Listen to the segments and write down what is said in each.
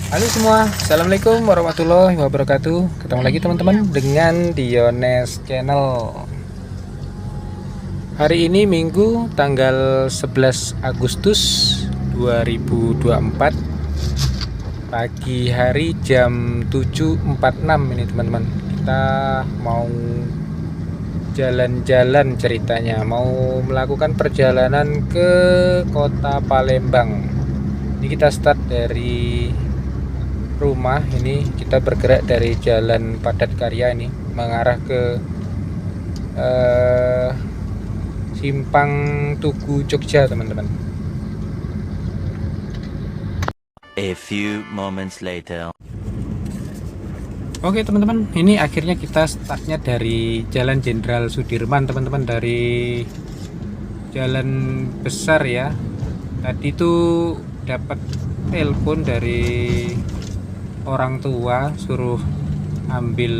Halo semua, Assalamualaikum warahmatullahi wabarakatuh. Ketemu lagi teman-teman dengan Diones Channel. Hari ini Minggu tanggal 11 Agustus 2024, pagi hari jam 7.46 ini teman-teman. Kita mau jalan-jalan ceritanya, mau melakukan perjalanan ke kota Palembang. Ini kita start dari rumah, ini kita bergerak dari Jalan Padat Karya ini mengarah ke Simpang Tugu Jogja teman-teman. A few moments later. Oke teman-teman, ini akhirnya kita startnya dari Jalan Jenderal Sudirman teman-teman, dari jalan besar ya. Tadi tuh dapat telepon dari orang tua suruh ambil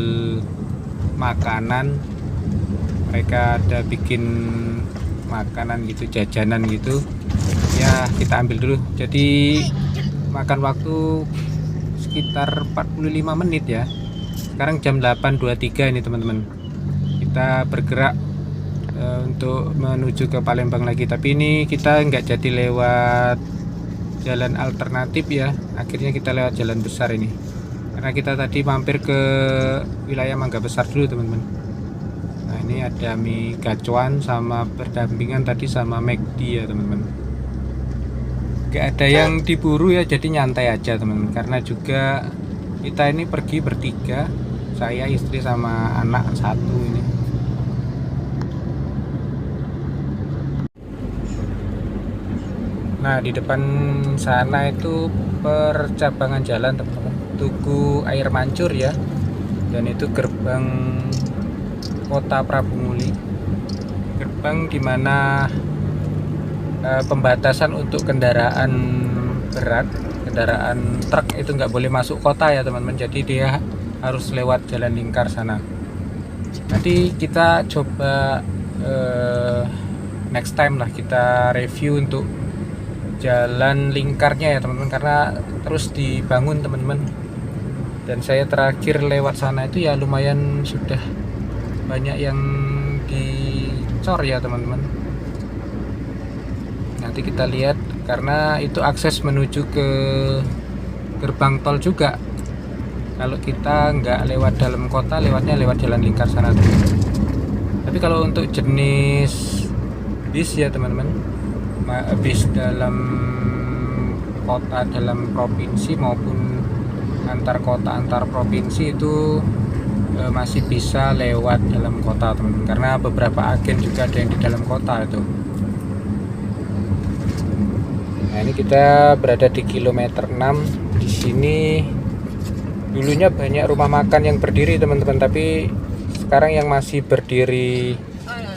makanan, mereka ada bikin makanan gitu, jajanan gitu ya, kita ambil dulu. Jadi makan waktu sekitar 45 menit ya. Sekarang jam 8.23 ini teman-teman, kita bergerak untuk menuju ke Palembang lagi. Tapi ini kita nggak jadi lewat jalan alternatif ya, akhirnya kita lewat jalan besar ini karena kita tadi mampir ke wilayah Mangga Besar dulu teman-teman. Nah ini ada mie gacuan sama berdampingan tadi sama McD ya teman-teman. Gak ada yang diburu ya, jadi nyantai aja teman-teman, karena juga kita ini pergi bertiga, saya, istri sama anak satu ini. Nah di depan sana itu percabangan jalan teman-teman, Tugu Air Mancur ya, dan itu gerbang kota Prabu Muli, gerbang dimana pembatasan untuk kendaraan berat, kendaraan truk itu nggak boleh masuk kota ya teman-teman, jadi dia harus lewat jalan lingkar sana. Nanti kita coba next time lah kita review untuk jalan lingkarnya ya teman-teman, karena terus dibangun teman-teman, dan saya terakhir lewat sana itu ya lumayan sudah banyak yang dicor ya teman-teman. Nanti kita lihat, karena itu akses menuju ke gerbang tol juga. Kalau kita nggak lewat dalam kota, lewatnya lewat jalan lingkar sana teman-teman. Tapi kalau untuk jenis bis ya teman-teman, bis dalam kota, dalam provinsi maupun antar kota antar provinsi itu masih bisa lewat dalam kota teman-teman, karena beberapa agen juga ada yang di dalam kota itu. Nah ini kita berada di kilometer 6. Di sini dulunya banyak rumah makan yang berdiri teman-teman, tapi sekarang yang masih berdiri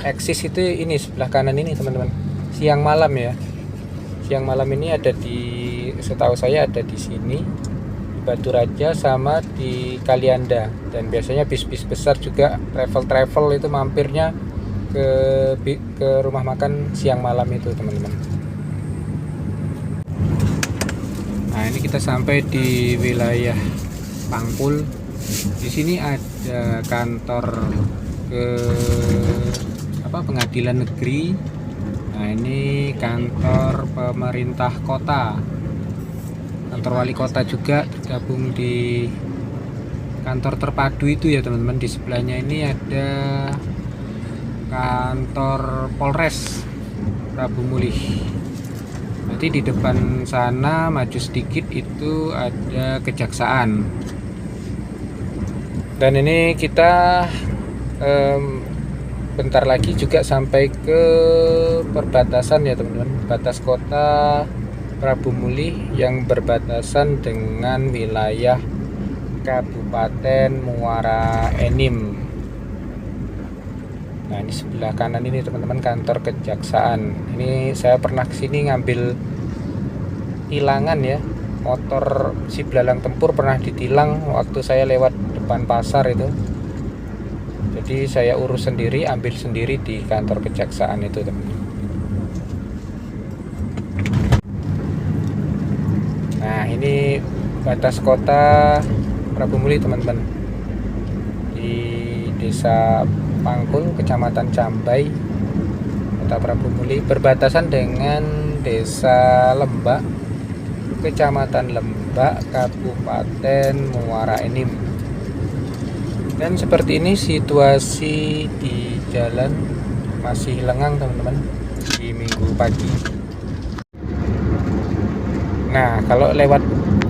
eksis itu ini sebelah kanan ini teman-teman. Siang malam ya, siang malam ini ada di, setahu saya ada di sini, di Batu Raja sama di Kalianda. Dan biasanya bis-bis besar juga travel itu mampirnya ke rumah makan siang malam itu teman-teman. Nah ini kita sampai di wilayah Pangpul. Di sini ada kantor pengadilan negeri. Nah ini kantor pemerintah kota, kantor wali kota juga tergabung di kantor terpadu itu ya teman-teman. Di sebelahnya ini ada kantor Polres Prabu Mulih. Nanti di depan sana maju sedikit itu ada kejaksaan. Dan ini kita bentar lagi juga sampai ke perbatasan ya teman-teman, batas kota Prabu Muli yang berbatasan dengan wilayah Kabupaten Muara Enim. Nah ini sebelah kanan ini teman-teman kantor kejaksaan. Ini saya pernah kesini ngambil tilangan ya, motor si belalang tempur pernah ditilang waktu saya lewat depan pasar itu. Jadi saya urus sendiri, ambil sendiri di kantor kejaksaan itu teman-teman. Nah ini batas kota Prabu Muli teman-teman, di Desa Pangkul, Kecamatan Cambai, Kota Prabu Muli, berbatasan dengan Desa Lembak, Kecamatan Lembak, Kabupaten Muara Enim. Dan seperti ini situasi di jalan, masih lengang teman-teman di minggu pagi. Nah, kalau lewat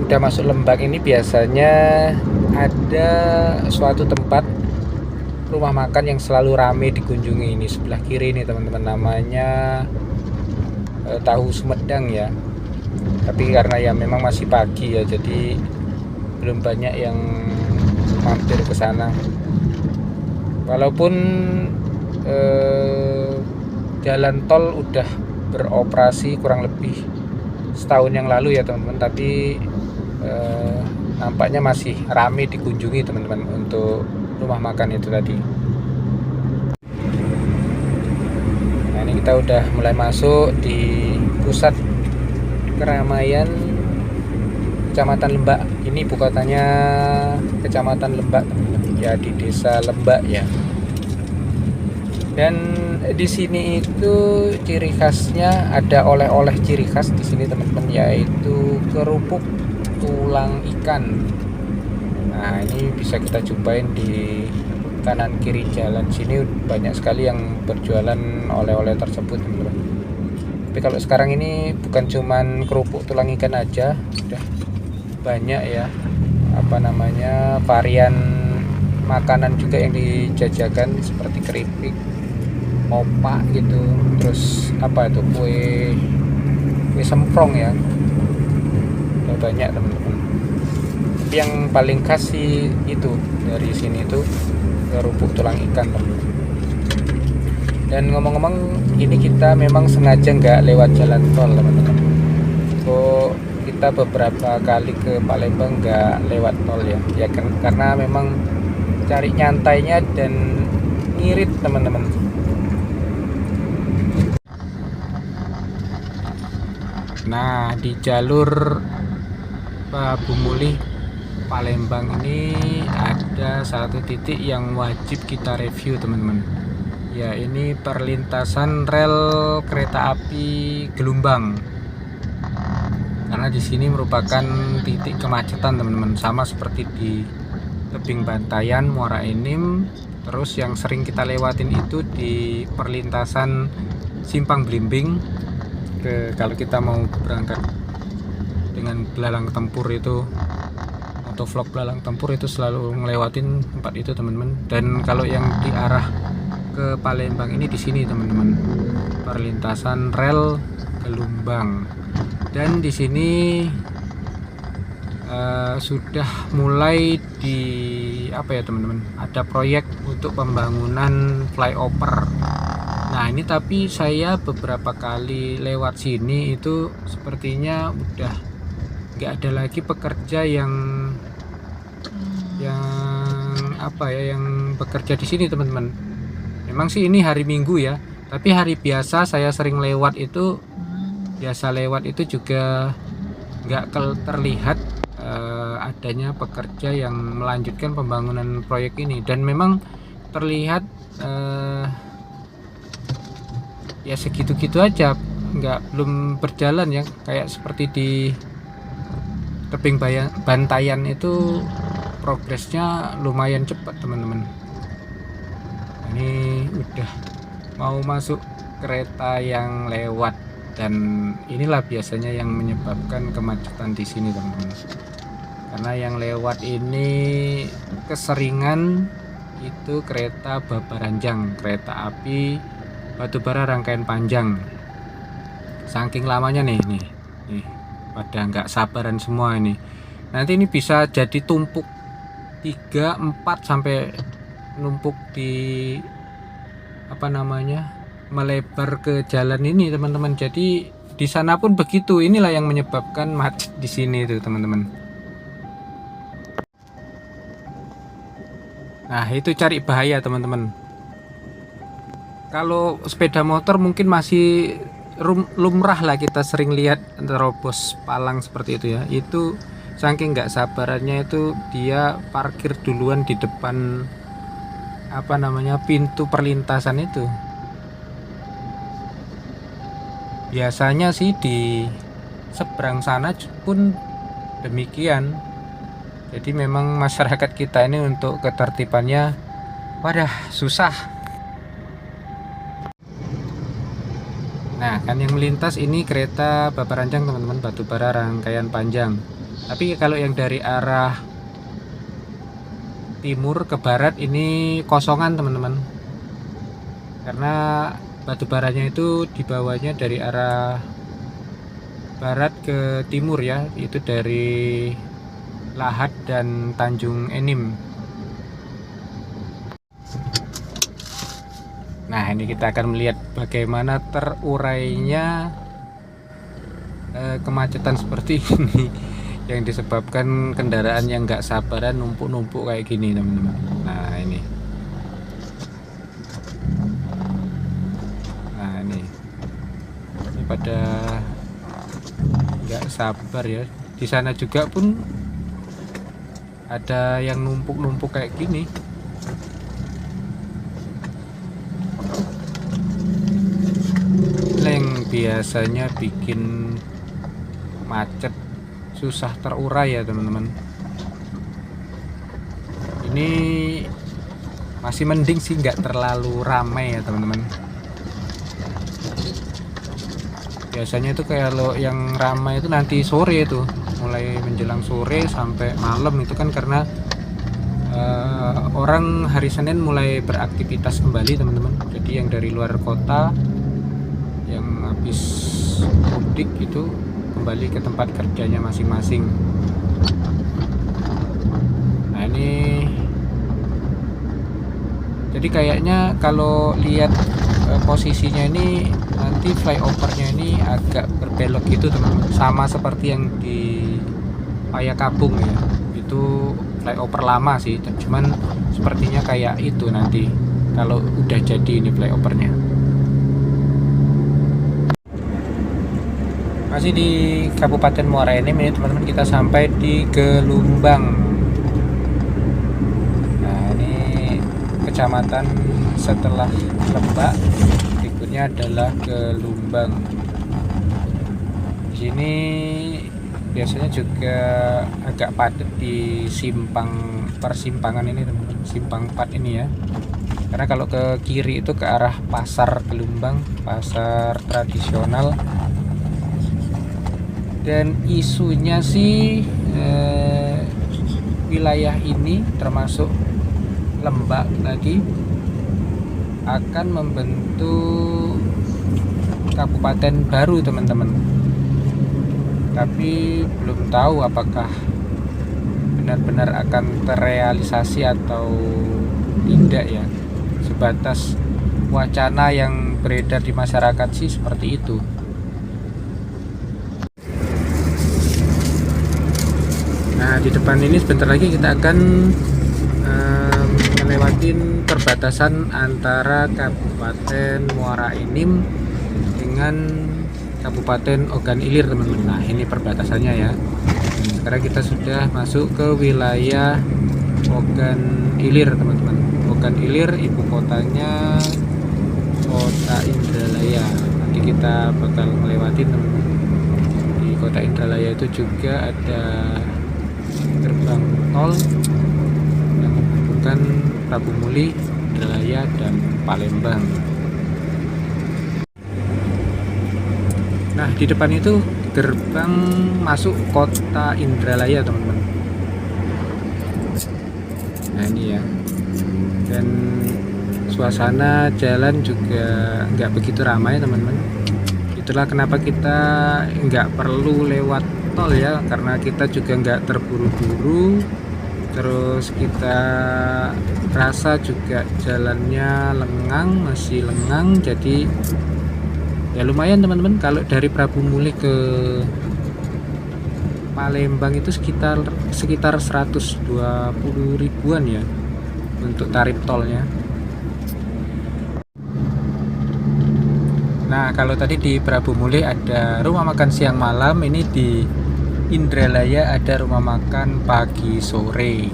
udah masuk Lembak ini biasanya ada suatu tempat rumah makan yang selalu ramai dikunjungi. Ini sebelah kiri nih teman-teman, namanya Tahu Sumedang ya. Tapi karena ya memang masih pagi ya, jadi belum banyak yang mampir ke sana. Walaupun jalan tol udah beroperasi kurang lebih setahun yang lalu ya teman-teman, tapi nampaknya masih ramai dikunjungi teman-teman untuk rumah makan itu tadi. Nah, ini kita udah mulai masuk di pusat keramaian Kecamatan Lembak. Ini ibu kotanya Kecamatan Lembak teman-teman, ya di Desa Lembak ya. Dan di sini itu ciri khasnya, ada oleh-oleh ciri khas di sini teman-teman, yaitu kerupuk tulang ikan. Nah, ini bisa kita jumpain di kanan kiri jalan sini, banyak sekali yang berjualan oleh-oleh tersebut teman-teman. Tapi kalau sekarang ini bukan cuman kerupuk tulang ikan aja, udah banyak ya varian makanan juga yang dijajakan, seperti keripik, opak gitu, terus kue semprong ya, udah banyak teman-teman. Tapi yang paling khas sih itu dari sini tuh kerupuk tulang ikan teman-teman. Dan ngomong-ngomong, ini kita memang sengaja nggak lewat jalan tol teman-teman. Kita beberapa kali ke Palembang nggak lewat tol ya karena memang cari nyantainya dan ngirit teman-teman. Nah, di jalur Prabu Muli Palembang ini ada satu titik yang wajib kita review teman-teman. Ya, ini perlintasan rel kereta api Gelombang. Karena di sini merupakan titik kemacetan teman-teman, sama seperti di Tebing Bantayan, Muara Enim. Terus yang sering kita lewatin itu di perlintasan Simpang Blimbing. Kalau kita mau berangkat dengan belalang tempur itu, atau vlog belalang tempur itu selalu ngelewatin tempat itu teman-teman. Dan kalau yang di arah ke Palembang ini di sini teman-teman, perlintasan rel Gelombang. Dan di sini sudah mulai teman-teman, ada proyek untuk pembangunan flyover. Nah, ini tapi saya beberapa kali lewat sini itu sepertinya udah nggak ada lagi pekerja yang bekerja di sini teman-teman. Memang sih ini hari Minggu ya, tapi hari biasa saya sering lewat itu, juga nggak terlihat adanya pekerja yang melanjutkan pembangunan proyek ini. Dan memang terlihat ya segitu-gitu aja, belum berjalan ya, kayak seperti di Tebing Bantayan itu progresnya lumayan cepat teman-teman. Ini udah mau masuk kereta yang lewat, dan inilah biasanya yang menyebabkan kemacetan di sini teman-teman. Karena yang lewat ini keseringan itu kereta Babaranjang, kereta api batubara rangkaian panjang. Saking lamanya nih pada nggak sabaran semua ini. Nanti ini bisa jadi tumpuk 3-4 sampai numpuk di melebar ke jalan ini teman-teman. Jadi di sana pun begitu. Inilah yang menyebabkan macet di sini tuh teman-teman. Nah, itu cari bahaya teman-teman. Kalau sepeda motor mungkin masih lumrah lah, kita sering lihat terobos palang seperti itu ya. Itu saking nggak sabarannya itu dia parkir duluan di depan pintu perlintasan itu. Biasanya sih di seberang sana pun demikian. Jadi memang masyarakat kita ini untuk ketertibannya wadah susah. Nah, kan yang melintas ini kereta Babaranjang teman-teman, batubara rangkaian panjang. Tapi kalau yang dari arah timur ke barat ini kosongan teman-teman. Karena batubaranya itu dibawanya dari arah barat ke timur ya, itu dari Lahat dan Tanjung Enim. Nah, ini kita akan melihat bagaimana terurainya kemacetan seperti ini yang disebabkan kendaraan yang nggak sabaran numpuk-numpuk kayak gini teman-teman. Nah ini pada nggak sabar ya. Di sana juga pun ada yang numpuk-numpuk kayak gini. Yang biasanya bikin macet susah terurai ya teman-teman. Ini masih mending sih, nggak terlalu ramai ya teman-teman. Biasanya itu kalau yang ramai itu nanti sore itu, mulai menjelang sore sampai malam itu kan karena orang hari Senin mulai beraktivitas kembali teman-teman. Jadi yang dari luar kota yang habis mudik itu kembali ke tempat kerjanya masing-masing. Nah ini jadi kayaknya kalau lihat posisinya ini nanti flyovernya ini agak berbelok gitu teman-teman, sama seperti yang di Payakabung ya. Itu flyover lama sih, cuman sepertinya kayak itu nanti kalau udah jadi ini flyovernya. Masih di Kabupaten Muara Enim ini teman-teman, kita sampai di Gelumbang. Nah ini kecamatan setelah Lebak, berikutnya adalah Gelumbang. Di sini biasanya juga agak padat di persimpangan ini teman-teman, simpang 4 ini ya. Karena kalau ke kiri itu ke arah pasar Gelumbang, pasar tradisional. Dan isunya sih wilayah ini termasuk Lembak tadi akan membentuk kabupaten baru teman-teman. Tapi belum tahu apakah benar-benar akan terrealisasi atau tidak ya. Sebatas wacana yang beredar di masyarakat sih seperti itu. Nah di depan ini sebentar lagi kita akan melewatin perbatasan antara Kabupaten Muara Enim dengan Kabupaten Ogan Ilir teman-teman. Nah ini perbatasannya ya. Sekarang kita sudah masuk ke wilayah Ogan Ilir teman-teman. Ogan Ilir ibu kotanya Kota Indralaya. Nanti kita bakal melewati teman-teman. Di Kota Indralaya itu juga ada gerbang tol yang menghubungkan Prabu Muli, Indralaya dan Palembang. Nah di depan itu gerbang masuk Kota Indralaya teman-teman. Nah ini ya. Dan suasana jalan juga nggak begitu ramai teman-teman. Itulah kenapa kita nggak perlu lewat tol ya, karena kita juga nggak terburu-buru. Terus kita rasa juga jalannya lengang, masih lengang. Jadi ya lumayan teman-teman, kalau dari Prabu Muli ke Palembang itu sekitar 120 ribuan ya untuk tarif tolnya. Nah kalau tadi di Prabu Muli ada rumah makan siang malam, ini di Indralaya ada rumah makan pagi sore.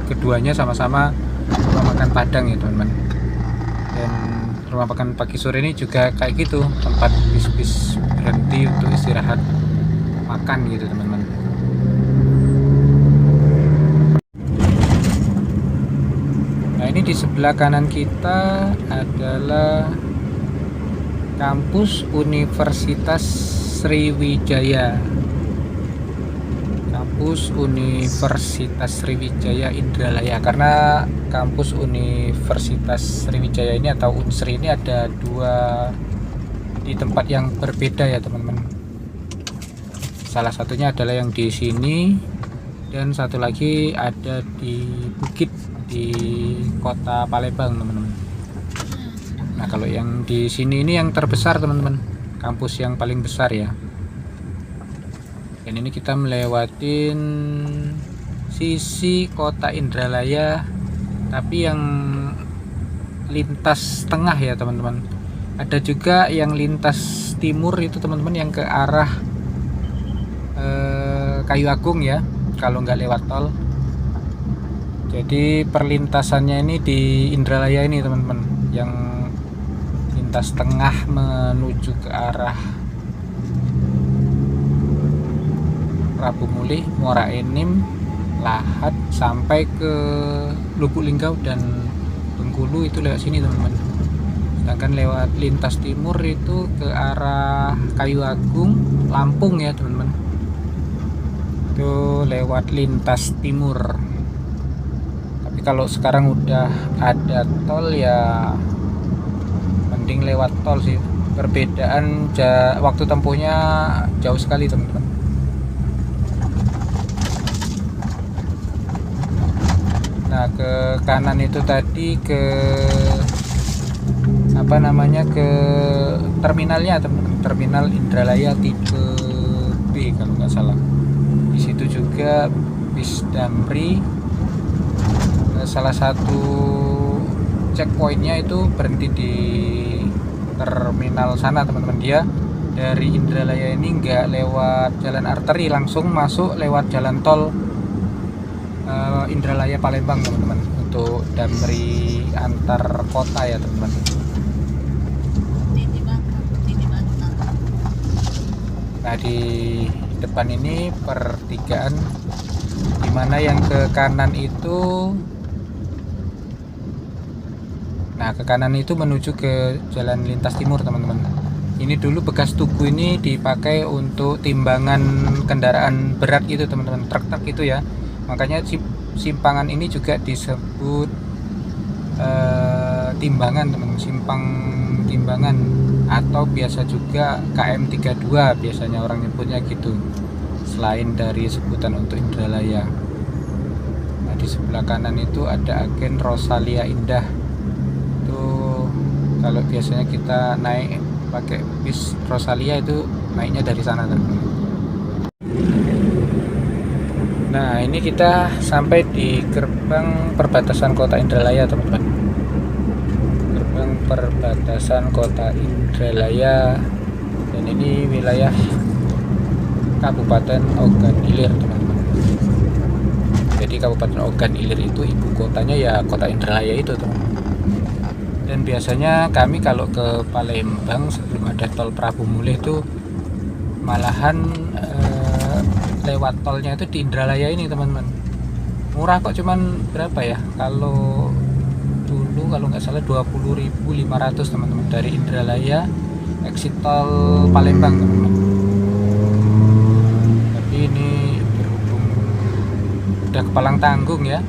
Keduanya sama-sama rumah makan Padang ya teman-teman. Dan rumah makan pagi sore ini juga kayak gitu, tempat bis-bis berhenti untuk istirahat makan gitu teman-teman. Nah ini di sebelah kanan kita adalah kampus Universitas Sriwijaya. Kampus Universitas Sriwijaya Indralaya, karena kampus Universitas Sriwijaya ini atau Unsri ini ada dua di tempat yang berbeda ya teman-teman. Salah satunya adalah yang di sini dan satu lagi ada di Bukit di kota Palembang teman-teman. Nah kalau yang di sini ini yang terbesar teman-teman, kampus yang paling besar ya. Dan ini kita melewatin sisi kota Indralaya, tapi yang lintas tengah ya teman-teman. Ada juga yang lintas timur itu teman-teman, yang ke arah Kayu Agung ya, kalau nggak lewat tol. Jadi perlintasannya ini di Indralaya ini teman-teman, yang lintas tengah menuju ke arah Prabu Mulih, Muara Enim, Lahat sampai ke Lubuk Linggau dan Bengkulu itu lewat sini teman-teman. Sedangkan lewat lintas timur itu ke arah Kayu Agung, Lampung ya teman-teman. Itu lewat lintas timur. Tapi kalau sekarang udah ada tol ya mending lewat tol sih. Perbedaan waktu tempuhnya jauh sekali teman-teman. Nah ke kanan itu tadi ke ke terminalnya teman-teman, terminal Indralaya tipe B kalau nggak salah. Di situ juga bis Damri, salah satu checkpointnya itu berhenti di terminal sana teman-teman. Dia dari Indralaya ini nggak lewat jalan arteri, langsung masuk lewat jalan tol Indralaya Palembang teman-teman, untuk Damri antar kota ya teman-teman. Nah di depan ini pertigaan, dimana yang ke kanan itu, nah ke kanan itu menuju ke jalan lintas timur teman-teman. Ini dulu bekas tugu ini dipakai untuk timbangan kendaraan berat gitu teman-teman, truk-truk itu ya. Makanya simpangan ini juga disebut timbangan teman-teman, simpang timbangan, atau biasa juga KM 32 biasanya orang nyebutnya gitu, selain dari sebutan untuk Indralaya. Nah di sebelah kanan itu ada agen Rosalia Indah. Itu kalau biasanya kita naik pakai bis Rosalia itu naiknya dari sana teman-teman. Nah ini kita sampai di gerbang perbatasan kota Indralaya teman-teman. Gerbang perbatasan kota Indralaya, dan ini wilayah Kabupaten Ogan Ilir teman-teman. Jadi Kabupaten Ogan Ilir itu ibu kotanya ya kota Indralaya itu teman-teman. Dan biasanya kami kalau ke Palembang sebelum ada tol Prabu Mulih itu malahan lewat tolnya itu di Indralaya ini teman-teman. Murah kok, cuman berapa ya, kalau dulu kalau nggak salah 20.500 teman-teman dari Indralaya exit tol Palembang teman-teman. Tapi ini berhubung udah kepalang tanggung ya,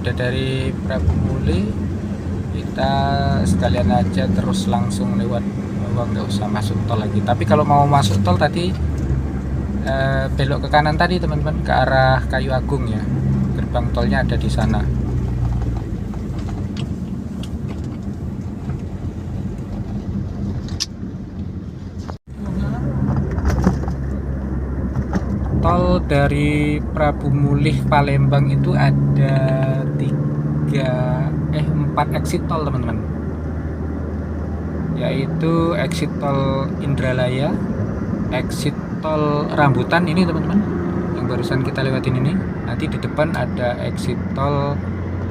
udah dari Prabu Mulih, kita sekalian aja terus langsung lewat bawah, nggak usah masuk tol lagi. Tapi kalau mau masuk tol tadi belok ke kanan tadi teman-teman, ke arah Kayu Agung ya, gerbang tolnya ada di sana. Tol dari Prabu Mulih Palembang itu ada 4 exit tol teman-teman, yaitu exit tol Indralaya, exit tol Rambutan ini teman-teman, yang barusan kita lewatin ini. Nanti di depan ada exit tol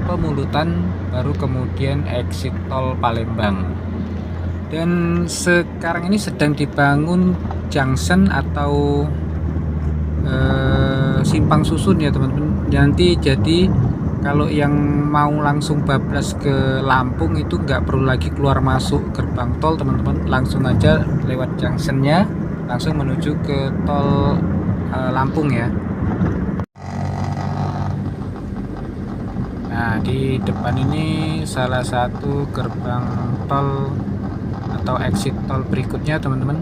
Pemulutan, baru kemudian exit tol Palembang. Dan sekarang ini sedang dibangun junction atau simpang susun ya teman-teman. Nanti jadi kalau yang mau langsung bablas ke Lampung itu nggak perlu lagi keluar masuk gerbang tol teman-teman, langsung aja lewat junctionnya langsung menuju ke tol Lampung ya. Nah, di depan ini salah satu gerbang tol atau exit tol berikutnya teman-teman.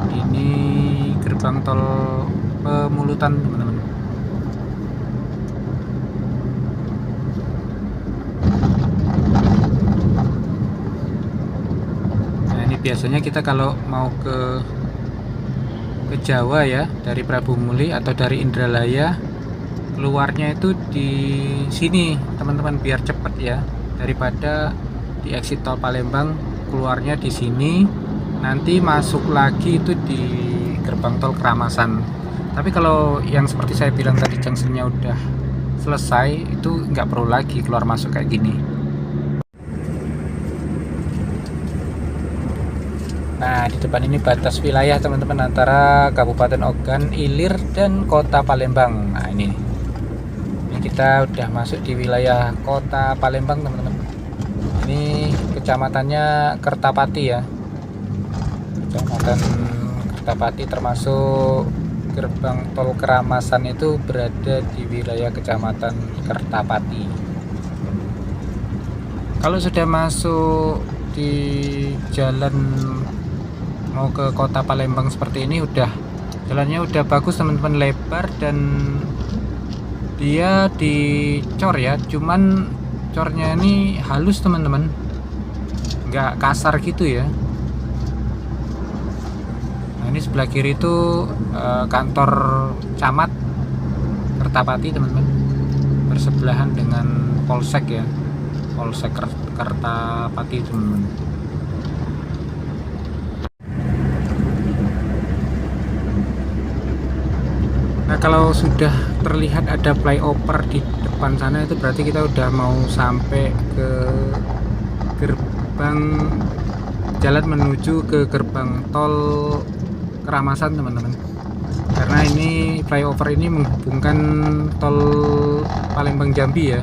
Ini gerbang tol Pemulutan teman-teman. Nah, ini biasanya kita kalau mau ke Jawa ya, dari Prabu Muli atau dari Indralaya, keluarnya itu di sini teman-teman, biar cepet ya, daripada di exit tol Palembang keluarnya di sini, nanti masuk lagi itu di gerbang tol Keramasan. Tapi kalau yang seperti saya bilang tadi, junctionnya udah selesai, itu nggak perlu lagi keluar masuk kayak gini. Nah, di depan ini batas wilayah teman-teman antara Kabupaten Ogan, Ilir, dan Kota Palembang. Nah, ini kita udah masuk di wilayah Kota Palembang teman-teman. Ini kecamatannya Kertapati ya, Kecamatan Kertapati, termasuk gerbang tol Keramasan itu berada di wilayah Kecamatan Kertapati. Kalau sudah masuk di jalan mau ke Kota Palembang seperti ini, jalannya udah bagus teman-teman, lebar, dan dia dicor ya, cuman cornya ini halus teman-teman, nggak kasar gitu ya. Nah, ini sebelah kiri itu kantor camat Kertapati teman-teman, bersebelahan dengan Polsek ya, Polsek Kertapati teman-teman. Nah, kalau sudah terlihat ada flyover di depan sana, itu berarti kita udah mau sampai ke gerbang jalan menuju ke gerbang tol Keramasan teman-teman. Karena ini flyover ini menghubungkan tol Palembang Jambi ya.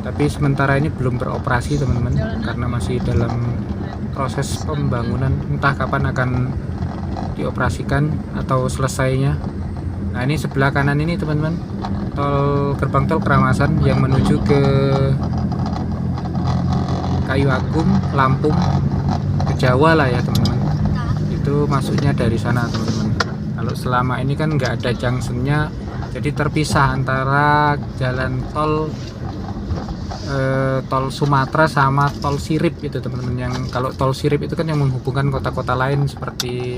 Tapi sementara ini belum beroperasi teman-teman, karena masih dalam proses pembangunan. Entah kapan akan dioperasikan atau selesainya. Nah, ini sebelah kanan ini teman-teman, gerbang tol Keramasan yang menuju ke Kayu Agung, Lampung, ke Jawa lah ya teman-teman. Itu masuknya dari sana teman-teman. Kalau selama ini kan nggak ada junctionnya, jadi terpisah antara jalan tol Sumatera sama tol Sirip itu teman-teman. Yang kalau tol Sirip itu kan yang menghubungkan kota-kota lain seperti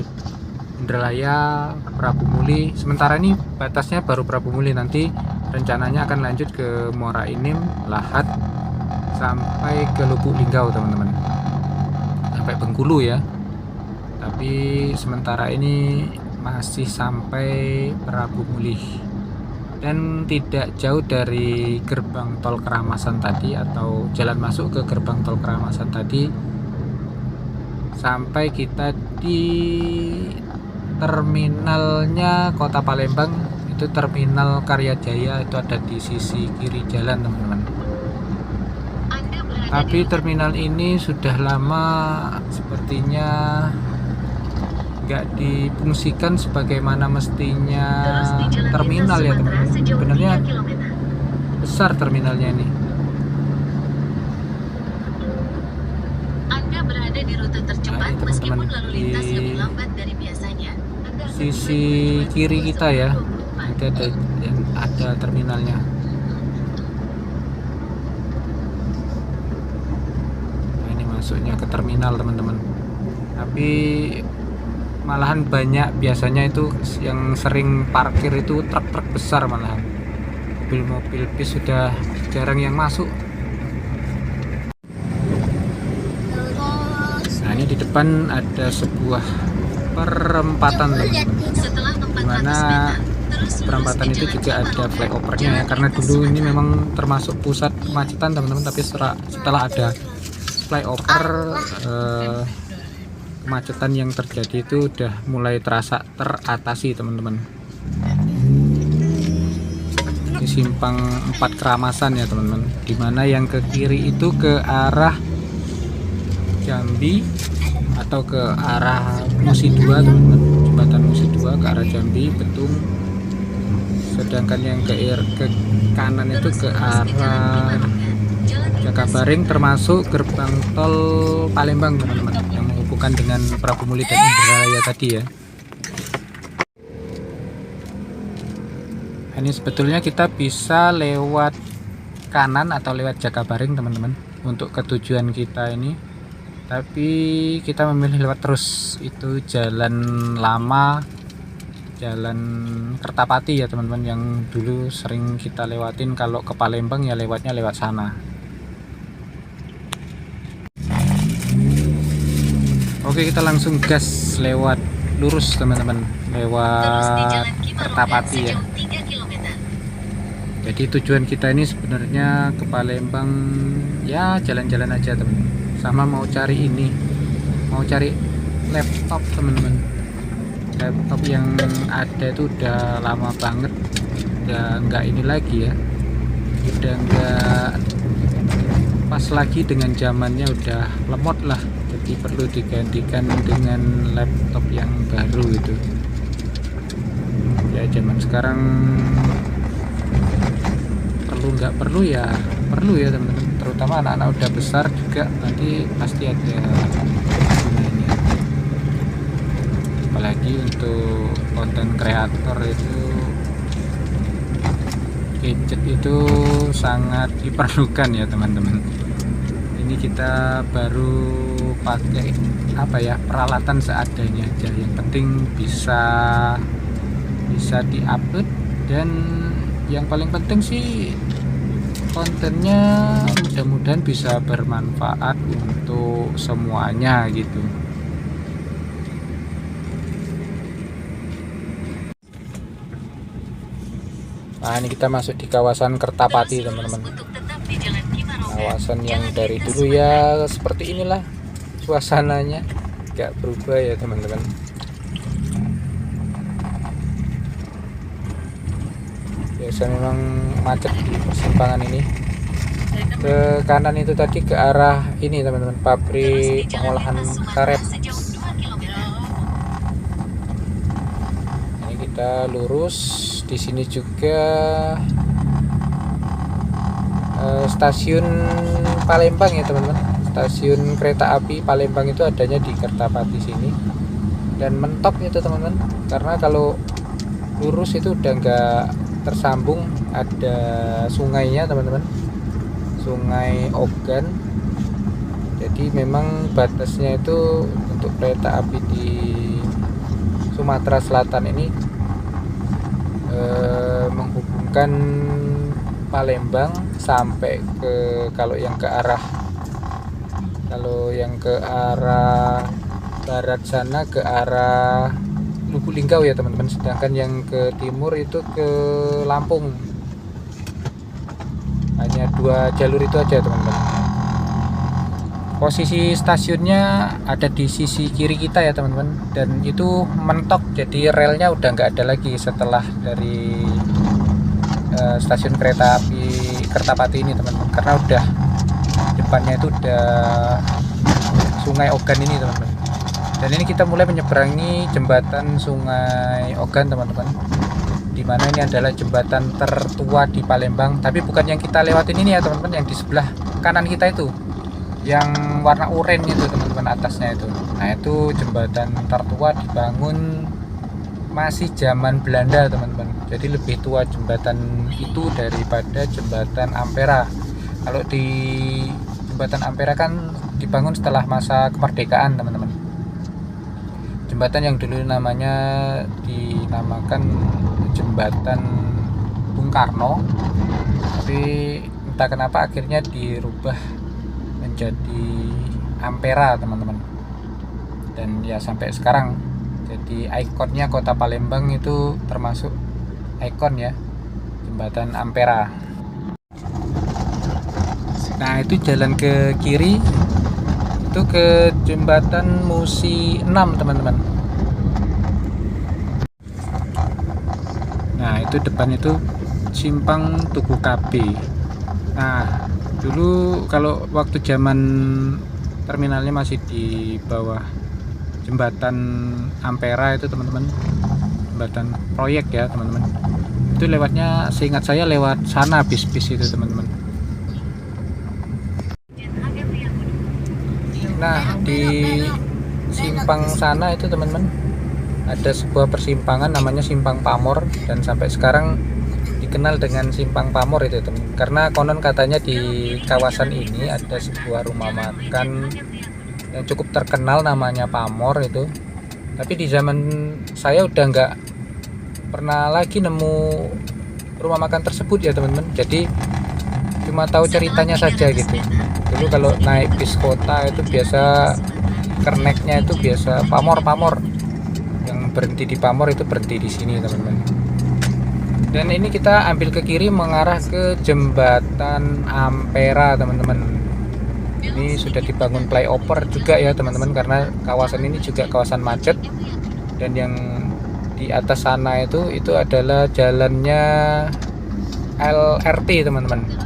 Indralaya, Prabu Muli. Sementara ini batasnya baru Prabu Muli, nanti rencananya akan lanjut ke Muara Enim, Lahat, sampai ke Lubuk Linggau teman-teman, sampai Bengkulu ya. Tapi sementara ini masih sampai Prabu Muli, dan tidak jauh dari gerbang tol Keramasan tadi, atau jalan masuk ke gerbang tol Keramasan tadi, sampai kita di terminalnya Kota Palembang. Itu terminal Karyajaya, itu ada di sisi kiri jalan teman-teman. Tapi terminal ini sudah lama sepertinya nggak difungsikan sebagaimana mestinya terminal ya teman-teman. Sebenarnya besar terminalnya ini. Anda berada di rute tercepat meskipun lalu lintas lebih lambat dari biasanya. Sisi kiri kita ya, nanti ada terminalnya. Nah, ini masuknya ke terminal teman-teman. Tapi malahan banyak, biasanya itu yang sering parkir itu truk-truk besar, malahan mobil-mobil bis sudah jarang yang masuk. Nah, ini di depan ada sebuah perempatan teman-teman. Setelah Dimana 400 meter, terus lurus perempatan ke itu Jalan juga ada Kimarobek. flyovernya ya, karena dulu ini memang termasuk pusat kemacetan teman-teman, tapi setelah ada flyover kemacetan yang terjadi itu udah mulai terasa teratasi teman-teman. Ini simpang 4 Keramasan ya teman-teman, dimana yang ke kiri itu ke arah Jambi atau ke arah Musi 2 teman-teman, jembatan Musi 2 ke arah Jambi Betung, sedangkan yang ke kanan itu ke arah Jakabaring, termasuk gerbang tol Palembang teman-teman, yang menghubungkan dengan Prabu Muli dan Indralaya tadi ya. Ini sebetulnya kita bisa lewat kanan atau lewat Jakabaring teman-teman untuk ke tujuan kita ini, tapi kita memilih lewat terus, itu jalan lama, jalan Kertapati ya teman-teman, yang dulu sering kita lewatin kalau ke Palembang ya lewatnya lewat sana. Oke, kita langsung gas lewat lurus teman-teman, lewat Kertapati ya. Jadi tujuan kita ini sebenarnya ke Palembang ya jalan-jalan aja teman-teman, sama mau cari ini, mau cari laptop teman-teman. Laptop yang ada itu udah lama banget, udah nggak ini lagi ya, udah nggak pas lagi dengan zamannya, udah lemot lah, jadi perlu digantikan dengan laptop yang baru itu ya. Zaman sekarang perlu nggak perlu ya, perlu ya teman-teman, terutama anak-anak udah besar juga nanti pasti ada gunanya, apalagi untuk konten kreator itu gadget itu sangat diperlukan ya teman-teman. Ini kita baru pakai apa ya, peralatan seadanya aja, yang penting bisa diupload, dan yang paling penting sih kontennya mudah-mudahan bisa bermanfaat untuk semuanya gitu. Nah, ini kita masuk di kawasan Kertapati teman-teman, kawasan yang dari dulu ya seperti inilah suasananya, nggak berubah ya teman-teman. Biasa memang macet di persimpangan ini. Ke kanan itu tadi ke arah ini teman-teman, pabrik pengolahan karet. Ini kita lurus, di sini juga stasiun Palembang ya teman-teman. Stasiun kereta api Palembang itu adanya di Kertapati sini, dan mentok itu teman-teman, karena kalau lurus itu udah nggak tersambung, ada sungainya teman-teman, Sungai Ogan. Jadi memang batasnya itu untuk kereta api di Sumatera Selatan ini menghubungkan Palembang sampai ke, kalau yang ke arah barat sana ke arah Lubuk Linggau ya teman-teman, sedangkan yang ke timur itu ke Lampung. Hanya 2 jalur itu aja teman-teman. Posisi stasiunnya ada di sisi kiri kita ya teman-teman, dan itu mentok, jadi relnya udah nggak ada lagi setelah dari stasiun kereta api Kertapati ini teman-teman, karena udah depannya itu udah Sungai Ogan ini teman-teman. Dan ini kita mulai menyeberangi jembatan Sungai Ogan teman-teman, dimana ini adalah jembatan tertua di Palembang, tapi bukan yang kita lewatin ini ya teman-teman, yang di sebelah kanan kita itu, yang warna oranye itu teman-teman atasnya itu. Nah, itu jembatan tertua, dibangun masih zaman Belanda teman-teman, jadi lebih tua jembatan itu daripada jembatan Ampera. Kalau di jembatan Ampera kan dibangun setelah masa kemerdekaan teman-teman. Jembatan yang dulu namanya dinamakan jembatan Bung Karno, tapi entah kenapa akhirnya dirubah menjadi Ampera teman-teman, dan ya sampai sekarang Jadi ikonnya Kota Palembang itu termasuk ikon ya, jembatan Ampera. Nah itu jalan ke kiri itu ke jembatan Musi 6 teman-teman. Nah itu depan itu simpang Tugu KB. Nah dulu kalau waktu zaman terminalnya masih di bawah jembatan Ampera itu teman-teman, jembatan proyek ya teman-teman, itu lewatnya seingat saya lewat sana bis-bis itu teman-teman. Nah di simpang sana itu teman-teman ada sebuah persimpangan namanya Simpang Pamor, dan sampai sekarang dikenal dengan Simpang Pamor itu teman, karena konon katanya di kawasan ini ada sebuah rumah makan yang cukup terkenal namanya Pamor itu. Tapi di zaman saya udah nggak pernah lagi nemu rumah makan tersebut ya teman-teman, jadi cuma tahu ceritanya saja gitu. Dulu kalau naik bis kota itu biasa kerneknya itu biasa Pamor, yang berhenti di Pamor itu berhenti di sini teman-teman. Dan ini kita ambil ke kiri mengarah ke jembatan Ampera teman-teman. Ini sudah dibangun flyover juga ya teman-teman, karena kawasan ini juga kawasan macet. Dan yang di atas sana itu adalah jalannya LRT teman-teman.